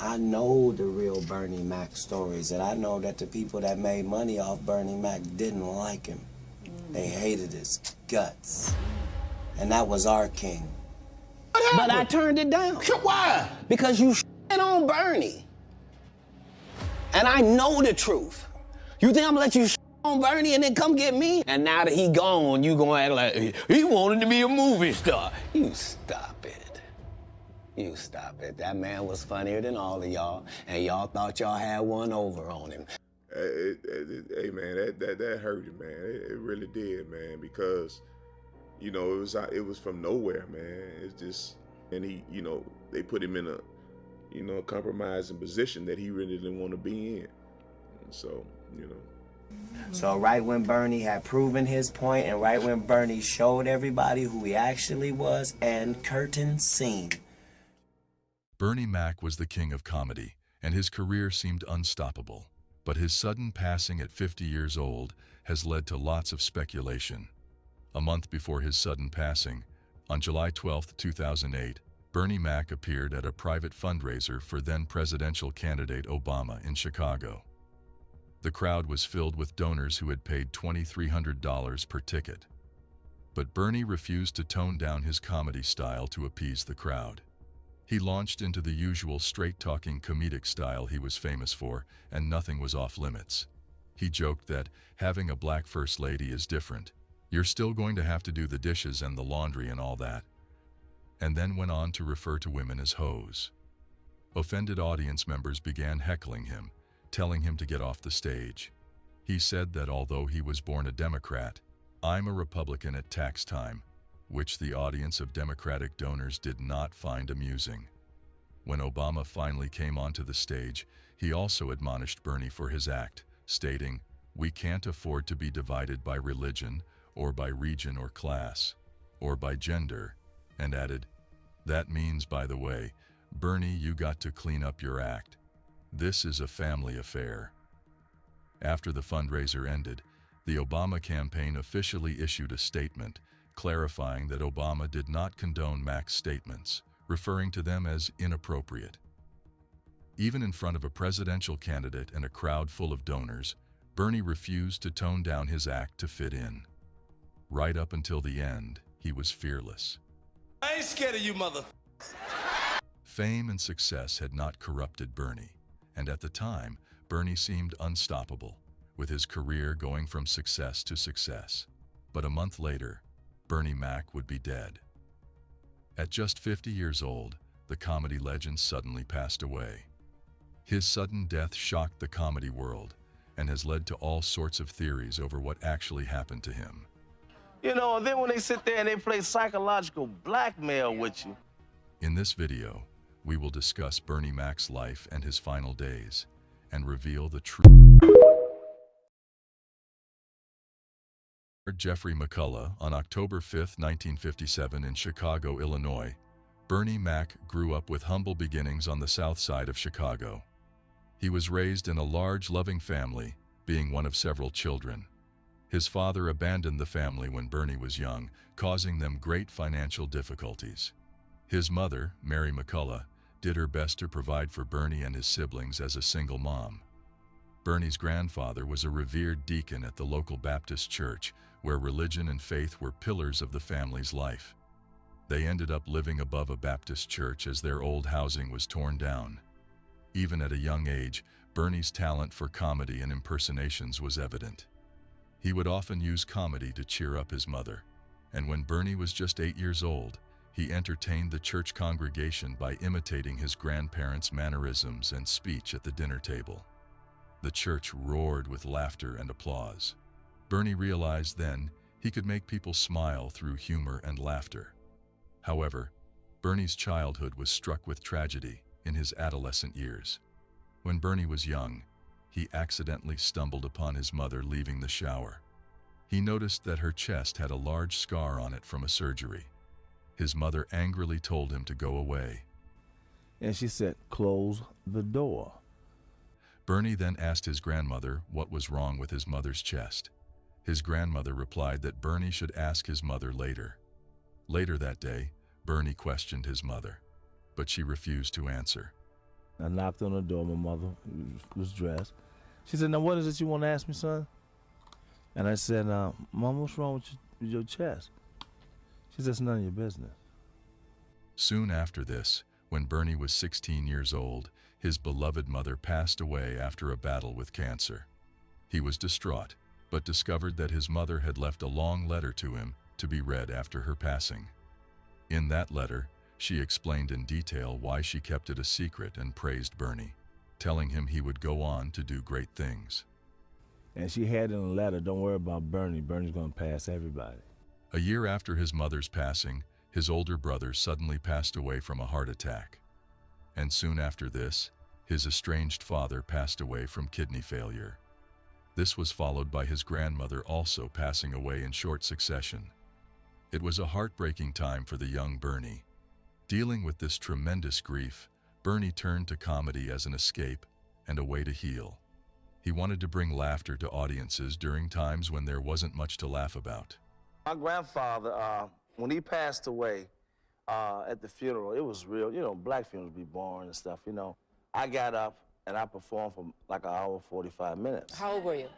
I know the real Bernie Mac stories, and I know that the people that made money off Bernie Mac didn't like him. They hated his guts. And that was our king. But I turned it down. Why? Because you shit on Bernie. And I know the truth. You think I'm gonna let you shit on Bernie and then come get me? And now that he gone, you gonna act like he wanted to be a movie star. You stop it. You stop it. That man was funnier than all of y'all, and y'all thought y'all had one over on him. Hey man, that hurt him, man. It really did, man, because you know it was from nowhere, man. It's just, and he, you know, they put him in a, you know, a compromising position that he really didn't want to be in. And so, you know. So right when Bernie had proven his point, and right when Bernie showed everybody who he actually was, and curtain scene. Bernie Mac was the king of comedy, and his career seemed unstoppable. But his sudden passing at 50 years old has led to lots of speculation. A month before his sudden passing, on July 12, 2008, Bernie Mac appeared at a private fundraiser for then-presidential candidate Obama in Chicago. The crowd was filled with donors who had paid $2,300 per ticket. But Bernie refused to tone down his comedy style to appease the crowd. He launched into the usual straight-talking comedic style he was famous for, and nothing was off limits. He joked that having a black first lady is different. You're still going to have to do the dishes and the laundry and all that. And then went on to refer to women as hoes. Offended audience members began heckling him, telling him to get off the stage. He said that although he was born a Democrat, "I'm a Republican at tax time," which the audience of Democratic donors did not find amusing. When Obama finally came onto the stage, he also admonished Bernie for his act, stating, "We can't afford to be divided by religion, or by region or class, or by gender," and added, "That means, by the way, Bernie, you got to clean up your act. This is a family affair." After the fundraiser ended, the Obama campaign officially issued a statement clarifying that Obama did not condone Mac's statements, referring to them as inappropriate. Even in front of a presidential candidate and a crowd full of donors, Bernie refused to tone down his act to fit in. Right up until the end, he was fearless. I ain't scared of you, mother. Fame and success had not corrupted Bernie, and at the time, Bernie seemed unstoppable, with his career going from success to success. But a month later, Bernie Mac would be dead. At just 50 years old, the comedy legend suddenly passed away. His sudden death shocked the comedy world and has led to all sorts of theories over what actually happened to him. You know, and then when they sit there and they play psychological blackmail with you. In this video, we will discuss Bernie Mac's life and his final days, and reveal the truth. Jeffrey McCullough on October 5, 1957 in Chicago, Illinois. Bernie Mac grew up with humble beginnings on the south side of Chicago. He was raised in a large, loving family, being one of several children. His father abandoned the family when Bernie was young, causing them great financial difficulties. His mother, Mary McCullough, did her best to provide for Bernie and his siblings as a single mom. Bernie's grandfather was a revered deacon at the local Baptist church, where religion and faith were pillars of the family's life. They ended up living above a Baptist church as their old housing was torn down. Even at a young age, Bernie's talent for comedy and impersonations was evident. He would often use comedy to cheer up his mother, and when Bernie was just 8 years old, he entertained the church congregation by imitating his grandparents' mannerisms and speech at the dinner table. The church roared with laughter and applause. Bernie realized then he could make people smile through humor and laughter. However, Bernie's childhood was struck with tragedy in his adolescent years. When Bernie was young, he accidentally stumbled upon his mother leaving the shower. He noticed that her chest had a large scar on it from a surgery. His mother angrily told him to go away. And she said, "Close the door." Bernie then asked his grandmother what was wrong with his mother's chest. His grandmother replied that Bernie should ask his mother later. Later that day, Bernie questioned his mother, but she refused to answer. I knocked on the door. My mother was dressed. She said, "Now what is it you want to ask me, son?" And I said, "Mom, what's wrong with your chest?" She said, "It's none of your business." Soon after this, when Bernie was 16 years old, his beloved mother passed away after a battle with cancer. He was distraught, but discovered that his mother had left a long letter to him to be read after her passing. In that letter, she explained in detail why she kept it a secret and praised Bernie, telling him he would go on to do great things. And she had in a letter, "Don't worry about Bernie. Bernie's going to pass everybody." A year after his mother's passing, his older brother suddenly passed away from a heart attack. And soon after this, his estranged father passed away from kidney failure. This was followed by his grandmother also passing away in short succession. It was a heartbreaking time for the young Bernie. Dealing with this tremendous grief, Bernie turned to comedy as an escape and a way to heal. He wanted to bring laughter to audiences during times when there wasn't much to laugh about. My grandfather, when he passed away at the funeral, it was real. You know, black funerals be boring and stuff, you know. I got up and I performed for like an hour, 45 minutes. How old were you?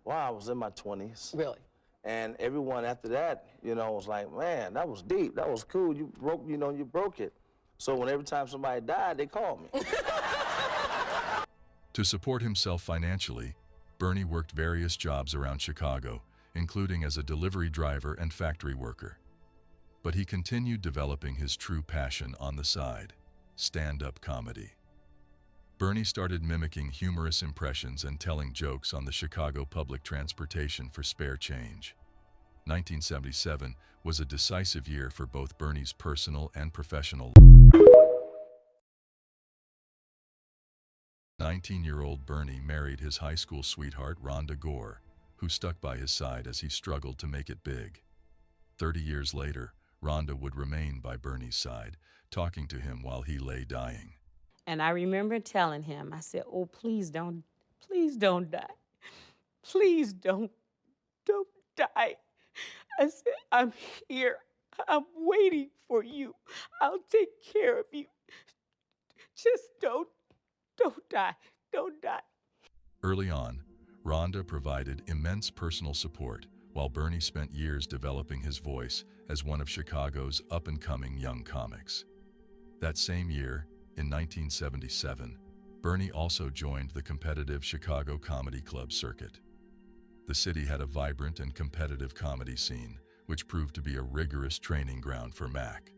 Well, I was in my 20s. Really? And everyone after that, you know, was like, "Man, that was deep. That was cool. You broke it." So when every time somebody died, they called me. To support himself financially, Bernie worked various jobs around Chicago, including as a delivery driver and factory worker. But he continued developing his true passion on the side, stand-up comedy. Bernie started mimicking humorous impressions and telling jokes on the Chicago public transportation for spare change. 1977 was a decisive year for both Bernie's personal and professional life. 19-year-old Bernie married his high school sweetheart Rhonda Gore, who stuck by his side as he struggled to make it big. 30 years later, Rhonda would remain by Bernie's side, talking to him while he lay dying. And I remember telling him, I said, "Oh, please don't die. Please don't die." I said, "I'm here. I'm waiting for you. I'll take care of you. Just don't die. Don't die." Early on, Rhonda provided immense personal support, while Bernie spent years developing his voice as one of Chicago's up-and-coming young comics. That same year, in 1977, Bernie also joined the competitive Chicago Comedy Club circuit. The city had a vibrant and competitive comedy scene, which proved to be a rigorous training ground for Mac.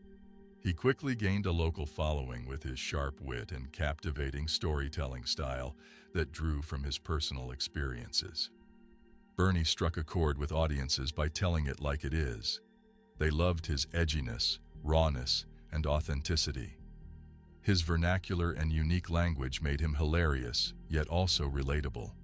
He quickly gained a local following with his sharp wit and captivating storytelling style that drew from his personal experiences. Bernie struck a chord with audiences by telling it like it is. They loved his edginess, rawness, and authenticity. His vernacular and unique language made him hilarious, yet also relatable.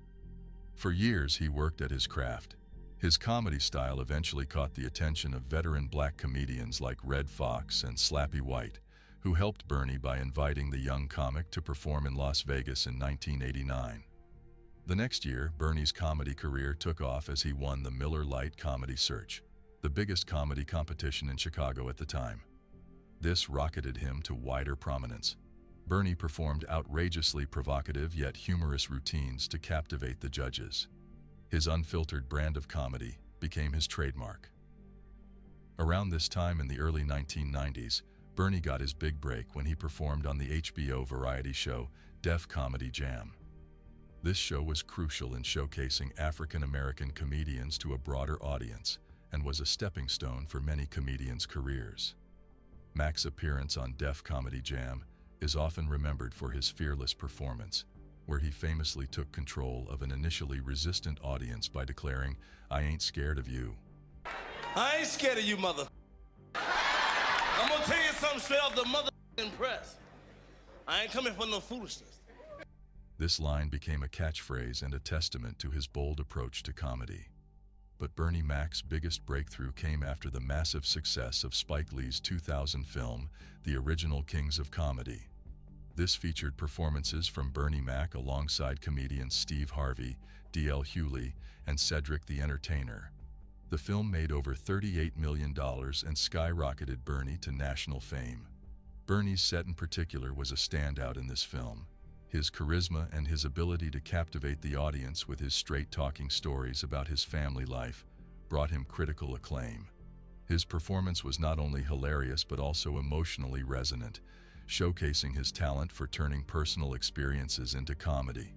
For years, he worked at his craft. His comedy style eventually caught the attention of veteran black comedians like Red Fox and Slappy White, who helped Bernie by inviting the young comic to perform in Las Vegas in 1989. The next year, Bernie's comedy career took off as he won the Miller Lite Comedy Search, the biggest comedy competition in Chicago at the time. This rocketed him to wider prominence. Bernie performed outrageously provocative yet humorous routines to captivate the judges. His unfiltered brand of comedy became his trademark. Around this time in the early 1990s, Bernie got his big break when he performed on the HBO variety show Def Comedy Jam. This show was crucial in showcasing African-American comedians to a broader audience and was a stepping stone for many comedians' careers. Mac's appearance on Def Comedy Jam is often remembered for his fearless performance, where he famously took control of an initially resistant audience by declaring, "I ain't scared of you." I ain't scared of you, mother. I'm gonna tell you something straight off the mother press. I ain't coming for no foolishness. This line became a catchphrase and a testament to his bold approach to comedy. But Bernie Mac's biggest breakthrough came after the massive success of Spike Lee's 2000 film, The Original Kings of Comedy. This featured performances from Bernie Mac alongside comedians Steve Harvey, D.L. Hewley, and Cedric the Entertainer. The film made over $38 million and skyrocketed Bernie to national fame. Bernie's set in particular was a standout in this film, His charisma and his ability to captivate the audience with his straight-talking stories about his family life brought him critical acclaim. His performance was not only hilarious but also emotionally resonant, showcasing his talent for turning personal experiences into comedy.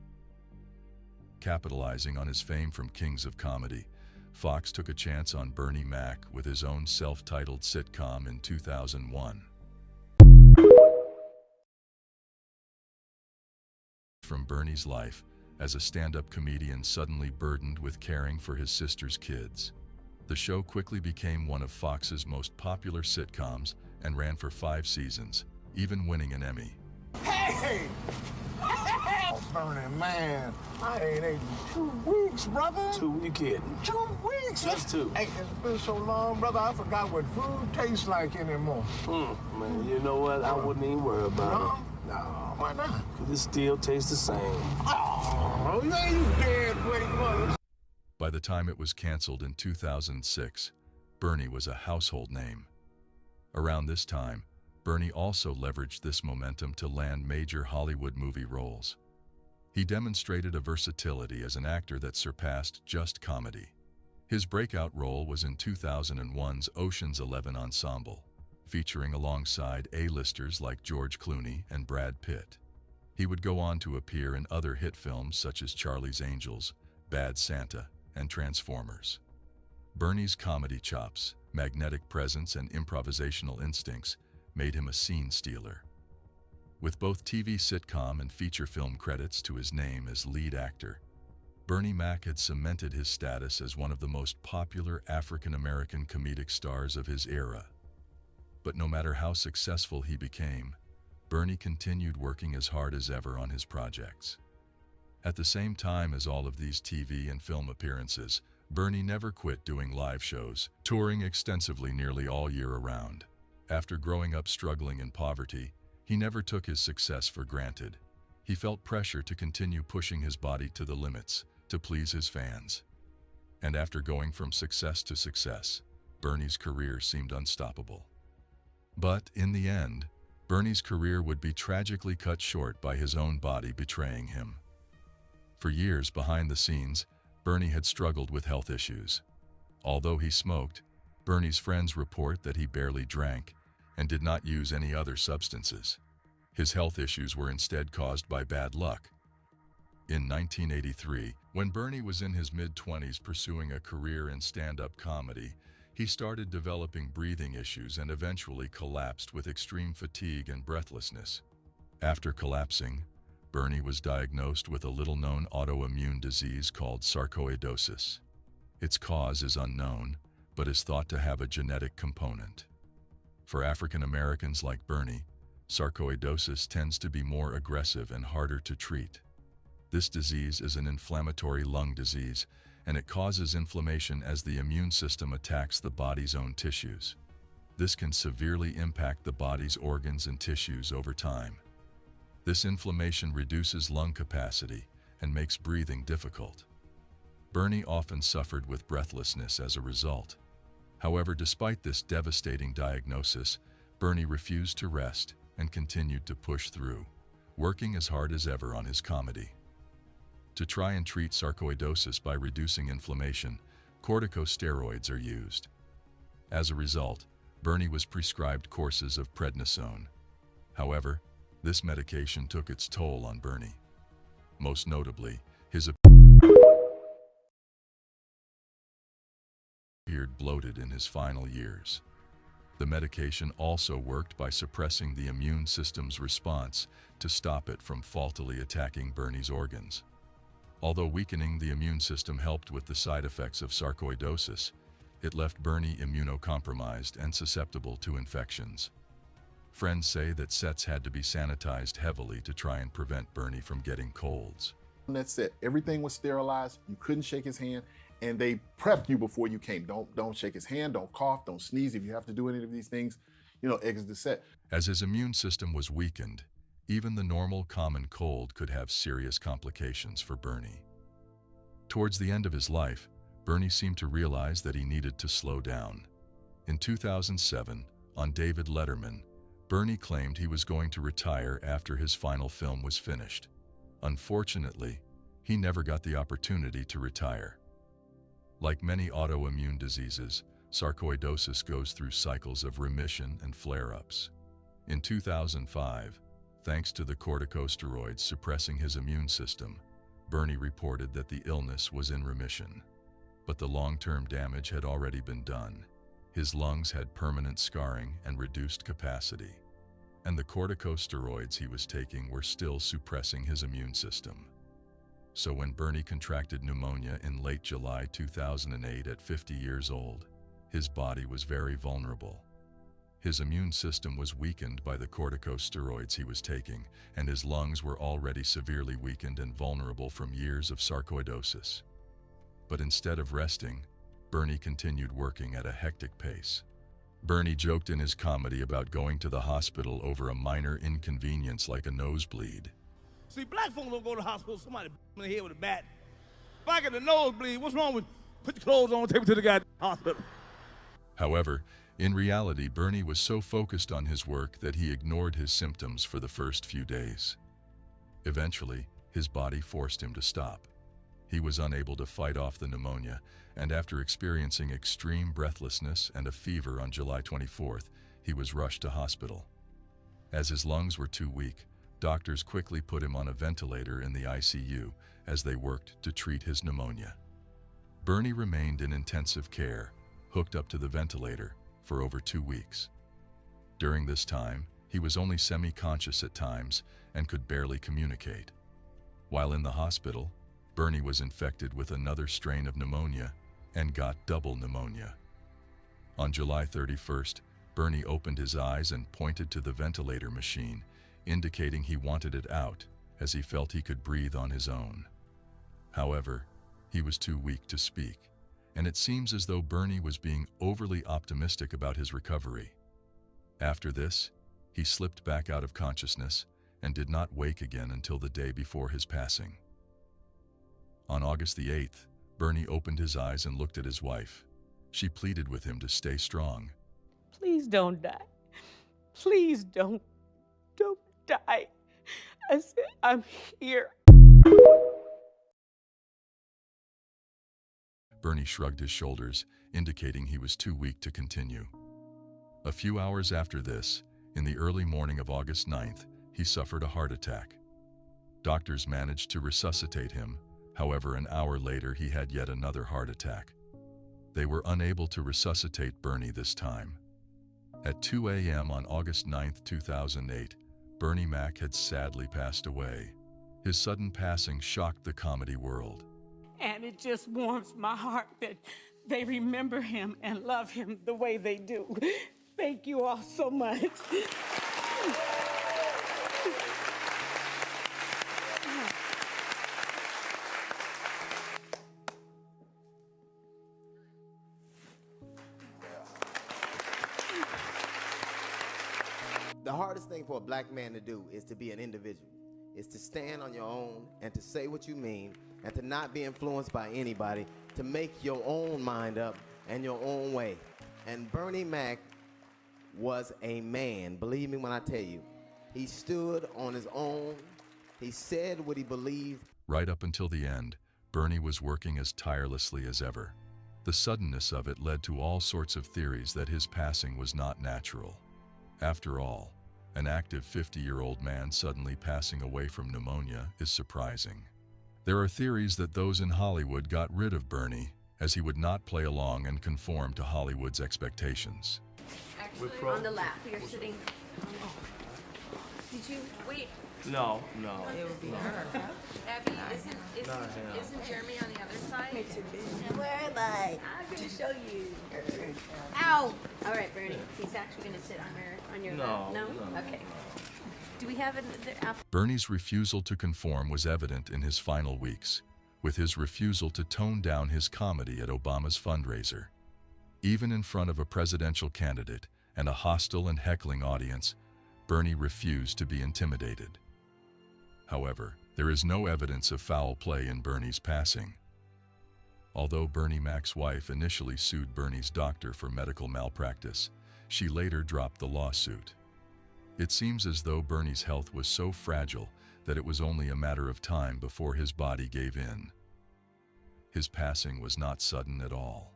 Capitalizing on his fame from Kings of Comedy, Fox took a chance on Bernie Mac with his own self-titled sitcom in 2001. From Bernie's life as a stand-up comedian suddenly burdened with caring for his sister's kids. The show quickly became one of Fox's most popular sitcoms and ran for 5 seasons, even winning an Emmy. Hey! Oh, Bernie, man, I ain't ate in 2 weeks, brother. 2, you kidding? 2 weeks? Just 2. Hey, it's been so long, brother, I forgot what food tastes like anymore. Man, you know what? I wouldn't even worry about it. No, why not? 'Cause it still tastes the same. Oh, yeah, you dead weight, mother. By the time it was canceled in 2006, Bernie was a household name. Around this time, Bernie also leveraged this momentum to land major Hollywood movie roles. He demonstrated a versatility as an actor that surpassed just comedy. His breakout role was in 2001's Ocean's 11 ensemble, featuring alongside A-listers like George Clooney and Brad Pitt. He would go on to appear in other hit films such as Charlie's Angels, Bad Santa, and Transformers. Bernie's comedy chops, magnetic presence, and improvisational instincts made him a scene stealer. With both TV sitcom and feature film credits to his name as lead actor, Bernie Mac had cemented his status as one of the most popular African-American comedic stars of his era. But no matter how successful he became, Bernie continued working as hard as ever on his projects. At the same time as all of these TV and film appearances, Bernie never quit doing live shows, touring extensively nearly all year around. After growing up struggling in poverty, he never took his success for granted. He felt pressure to continue pushing his body to the limits, to please his fans. And after going from success to success, Bernie's career seemed unstoppable. But in the end, Bernie's career would be tragically cut short by his own body betraying him. For years behind the scenes, Bernie had struggled with health issues. Although he smoked, Bernie's friends report that he barely drank and did not use any other substances. His health issues were instead caused by bad luck. In 1983, when Bernie was in his mid-20s pursuing a career in stand-up comedy, he started developing breathing issues and eventually collapsed with extreme fatigue and breathlessness. After collapsing, Bernie was diagnosed with a little-known autoimmune disease called sarcoidosis. Its cause is unknown, but is thought to have a genetic component. For African Americans like Bernie, sarcoidosis tends to be more aggressive and harder to treat. This disease is an inflammatory lung disease, and it causes inflammation as the immune system attacks the body's own tissues. This can severely impact the body's organs and tissues over time. This inflammation reduces lung capacity and makes breathing difficult. Bernie often suffered with breathlessness as a result. However, despite this devastating diagnosis, Bernie refused to rest and continued to push through, working as hard as ever on his comedy. To try and treat sarcoidosis by reducing inflammation, corticosteroids are used. As a result, Bernie was prescribed courses of prednisone. However, this medication took its toll on Bernie. Most notably, his appeared bloated in his final years. The medication also worked by suppressing the immune system's response to stop it from faultily attacking Bernie's organs. Although weakening the immune system helped with the side effects of sarcoidosis, it left Bernie immunocompromised and susceptible to infections. Friends say that sets had to be sanitized heavily to try and prevent Bernie from getting colds. That's it. Everything was sterilized. You couldn't shake his hand, and they prepped you before you came. Don't shake his hand, don't cough, don't sneeze. If you have to do any of these things, exit the set. As his immune system was weakened, even the normal common cold could have serious complications for Bernie. Towards the end of his life, Bernie seemed to realize that he needed to slow down. In 2007, on David Letterman, Bernie claimed he was going to retire after his final film was finished. Unfortunately, he never got the opportunity to retire. Like many autoimmune diseases, sarcoidosis goes through cycles of remission and flare-ups. In 2005, thanks to the corticosteroids suppressing his immune system, Bernie reported that the illness was in remission. But the long-term damage had already been done. His lungs had permanent scarring and reduced capacity, and the corticosteroids he was taking were still suppressing his immune system. So when Bernie contracted pneumonia in late July 2008 at 50 years old, his body was very vulnerable. His immune system was weakened by the corticosteroids he was taking, and his lungs were already severely weakened and vulnerable from years of sarcoidosis. But instead of resting, Bernie continued working at a hectic pace. Bernie joked in his comedy about going to the hospital over a minor inconvenience like a nosebleed. See, black folks don't go to the hospital, somebody in the head with a bat. If I get a nosebleed, what's wrong with put your clothes on and take me to the goddamn hospital? However, in reality, Bernie was so focused on his work that he ignored his symptoms for the first few days. Eventually, his body forced him to stop. He was unable to fight off the pneumonia, and after experiencing extreme breathlessness and a fever on July 24th, he was rushed to hospital. As his lungs were too weak, doctors quickly put him on a ventilator in the ICU as they worked to treat his pneumonia. Bernie remained in intensive care, hooked up to the ventilator, for over 2 weeks. During this time, he was only semi-conscious at times and could barely communicate. While in the hospital, Bernie was infected with another strain of pneumonia and got double pneumonia. On July 31st, Bernie opened his eyes and pointed to the ventilator machine, indicating he wanted it out as he felt he could breathe on his own. However, he was too weak to speak, and it seems as though Bernie was being overly optimistic about his recovery. After this, he slipped back out of consciousness and did not wake again until the day before his passing. On August the 8th, Bernie opened his eyes and looked at his wife. She pleaded with him to stay strong. Please don't die. Please don't die. I said, I'm here. Bernie shrugged his shoulders, indicating he was too weak to continue. A few hours after this, in the early morning of August 9th, he suffered a heart attack. Doctors managed to resuscitate him. However, an hour later, he had yet another heart attack. They were unable to resuscitate Bernie this time. At 2 a.m. on August 9, 2008, Bernie Mac had sadly passed away. His sudden passing shocked the comedy world. And it just warms my heart that they remember him and love him the way they do. Thank you all so much. The hardest thing for a black man to do is to be an individual, is to stand on your own and to say what you mean and to not be influenced by anybody, to make your own mind up and your own way. And Bernie Mac was a man, believe me when I tell you. He stood on his own, he said what he believed. Right up until the end, Bernie was working as tirelessly as ever. The suddenness of it led to all sorts of theories that his passing was not natural. After all, an active 50-year-old man suddenly passing away from pneumonia is surprising. There are theories that those in Hollywood got rid of Bernie, as he would not play along and conform to Hollywood's expectations. Actually, on the lap, you're sitting. Did you wait? No. It would be her. Abby, isn't Jeremy on the other side? Where am I? I'm gonna show you. Ow! All right, Bernie. He's actually gonna sit on your lap. No. Okay. Do we have another? Bernie's refusal to conform was evident in his final weeks, with his refusal to tone down his comedy at Obama's fundraiser. Even in front of a presidential candidate and a hostile and heckling audience, Bernie refused to be intimidated. However, there is no evidence of foul play in Bernie's passing. Although Bernie Mac's wife initially sued Bernie's doctor for medical malpractice, she later dropped the lawsuit. It seems as though Bernie's health was so fragile that it was only a matter of time before his body gave in. His passing was not sudden at all.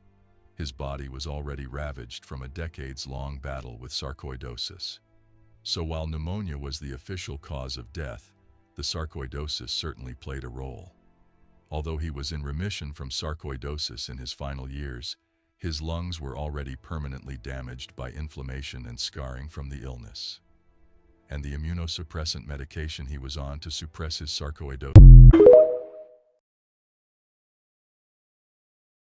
His body was already ravaged from a decades-long battle with sarcoidosis. So while pneumonia was the official cause of death, the sarcoidosis certainly played a role. Although he was in remission from sarcoidosis in his final years, his lungs were already permanently damaged by inflammation and scarring from the illness. And the immunosuppressant medication he was on to suppress his sarcoidosis